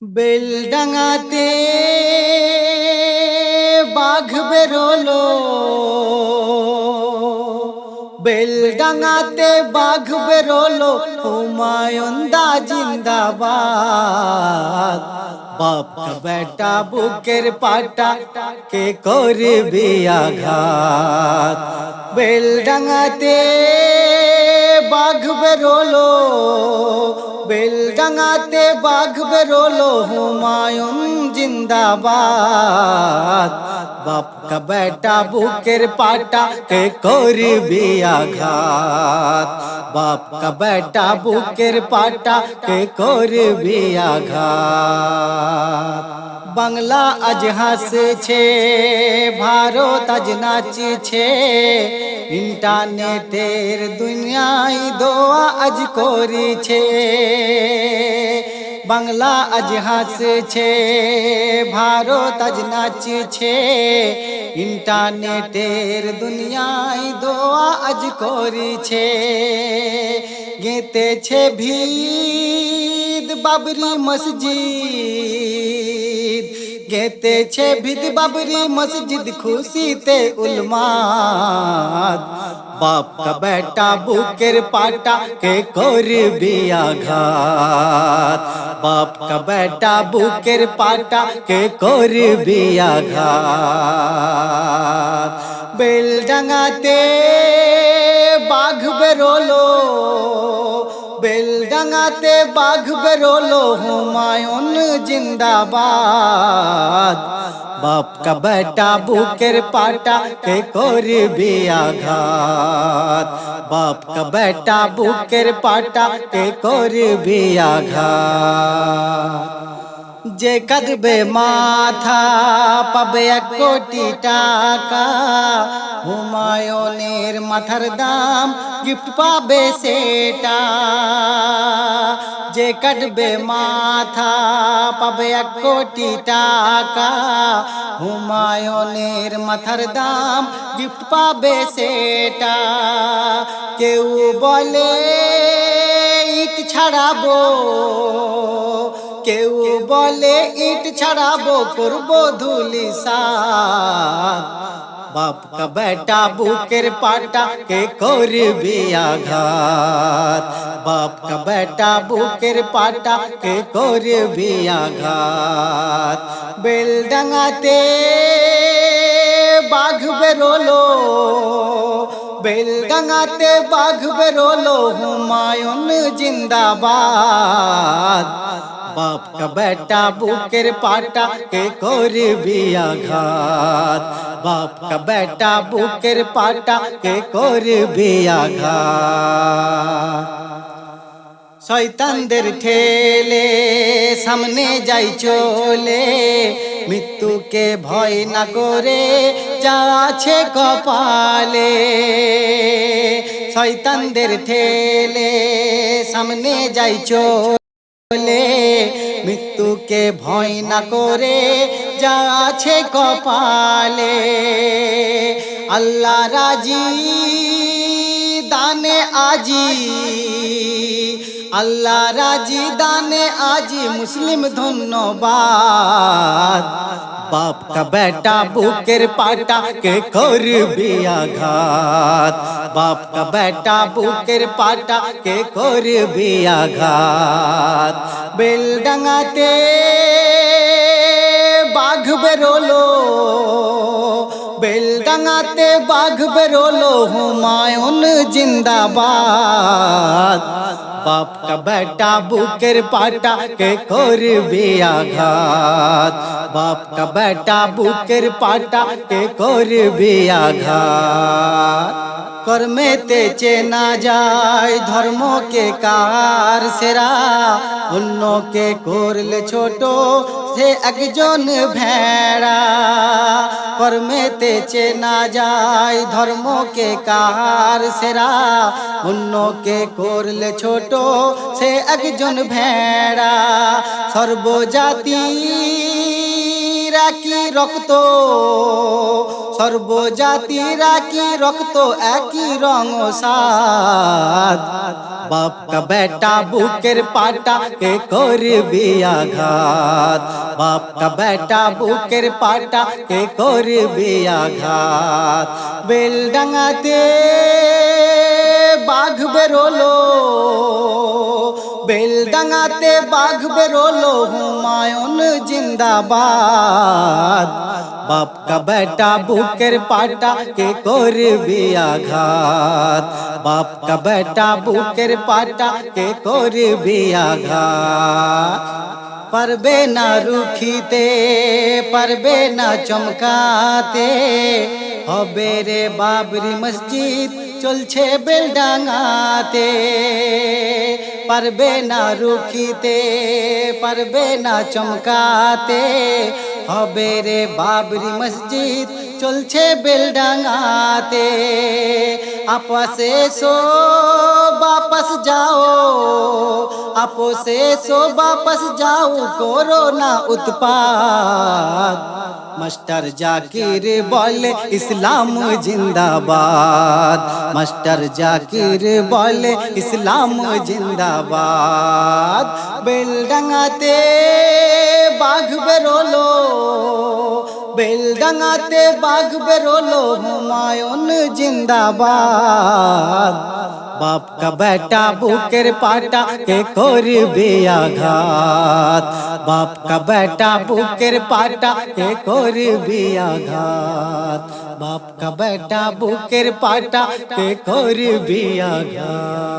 বেলডাঙাতে বাঘ বেরোলো, বেলডাঙাতে বাঘ বেরোলো, হুমায়ুন দা জিন্দাবাদ। বাপ का बेटा বুকের পাটা কে করবে আঘাত। বেলডাঙাতে বাঘ বেরোলো, বেলডাঙাতে বাঘ বেরোলো, হুমায়ুন জিন্দাবাদ। বাপ का बेटा বুকের পাটা কে করবে আঘাত। বাপ का बेटा বুকের পাটা কে করবে আঘাত। বাংলা আজ হাসছে, ভারত আজ নাচছে, ইন্টারনেটের দুনিয়ায় দোয়া আজ করেছে। বাংলা আজ হাসছে, ভারত আজ নাচছে, ইন্টারনেটের দুনিয়ায় দোয়া আজ করেছে। গেতেছে ভিদ বাবরি মসজিদ, গেতেছে ভিদ বাবরি মসজিদ, খুশিতে উলমাদ। বাপ का बेटा বুকের পাটা কে করবে আঘাত। বাপ का बेटा বুকের পাটা কে করবে আঘাত। বেলডাঙাতে বাঘ বেরোলো, বেলডাঙাতে বাঘ বেরোলো, হুমায়ুন জিন্দাবাদ। বাপ का बेटा বুকের পাটা কে করবে আঘাত। বাপ का बेटा বুকের পাটা কে করবে আঘাত। যে কাঁদবে মাথা পাবে 1 কোটি টাকা, হুমায়ুনের মাথার দাম গিফট পাবে সেটা। যে কাটবে মাথা পাবে 1 কোটি টাকা, হুমায়ুনের মাথার দাম গিফট পাবে সেটা। কেউ বলে ইট ছাড়াবো, কেউ বলে ইট ছাড়াবো, করবো ধুলিসাৎ। বাপ का बेटा বুকের পাটা কে করবে আঘাত। বাপ का बेटा বুকের পাটা কে করবে আঘাত। বেলডাঙাতে বাঘ বেরোলো, বেলডাঙাতে বাঘ বেরোলো, হুমায়ুন জিন্দাবাদ। বাপ का बेटा বুকের পাটা কে করবে আঘাত। বাপ का बेटा বুকের পাটা কে করবে আঘাত। শয়তানদের ঠেলে সামনে যাই চলে, মৃত্যুকে ভয় না করে যা আছে কপালে। শয়তানদের ঠেলে সামনে যাই চলে, মৃত্যুকে ভয় না করে যা আছে কপালে। আল্লাহ রাজি দানে আজি, আল্লাহ রাজি দানে আজি, মুসলিম ধন্যবাদ। বাপ का बेटा বুকের পাটা কে করবে আঘাত। বাপ का बेटा বুকের পাটা কে করবে আঘাত। বেলডাঙাতে বাঘ বেরোলো, বেলডাঙাতে বাঘ বেরোলো, হুমায়ুন জিন্দাবাদ। বাপ का बेटा বুকের পাটা কে করবে আঘাত। বাপ का बेटा বুকের পাটা কে করবে আঘাত। কর্মেতে চেনা যায় ধর্মকে কার সেরা, অন্যকে করলে ছোট সে একজন ভেড়া। কর্মেতে চেনা যায় ধর্মকে কার সেরা, অন্যকে করলে ছোট সে একজন ভেড়া। সর্বজাতি রাখি একই রক্ত, সর্বজাতির একই রক্ত, একই রং ও স্বাদ। বাপ কা বেটা বুকের পাটা কে করবি আঘাত, বাপ কা বেটা বুকের পাটা কে করবি আঘাত। বেলডাঙাতে বাঘ বেরোলো, বেলডাঙাতে বাঘ বেরোলো, হুমায়ুন জিন্দাবাদ। বাপ কা বেটা বুকের পাটা কে করবি আঘাত, বাপ কা বেটা বুকের পাটা কে করবি আঘাত। পারবে না রুখিতে, পারবে না চমকাতে, হবে রে বাবরি মসজিদ চলছে বেলডাঙাতে। পারবে না রুখিতে, পারবে না চমকাতে, হবে রে বাবরি মসজিদ চলছে বেলডাঙাতে। आपस सो वापस जाओ, आपस सो वापस जाओ, कोरोना उत्पात। मास्टर जाकिर बोले इस्लाम जिंदाबाद, मास्टर जाकिर बोले इस्लाम जिंदाबाद। बेलडाঙাতে बाघ बेरोलो, बेलडाঙাতে बाघ बेरोलो, हुमायून जिंदाबाद। बाप का बेटा बुकेर पाटा के करबी आघात, बाप का बेटा बुकेर पाटा के करबी आघात, बाप का बेटा बुकेर पाटा के करबी आघात।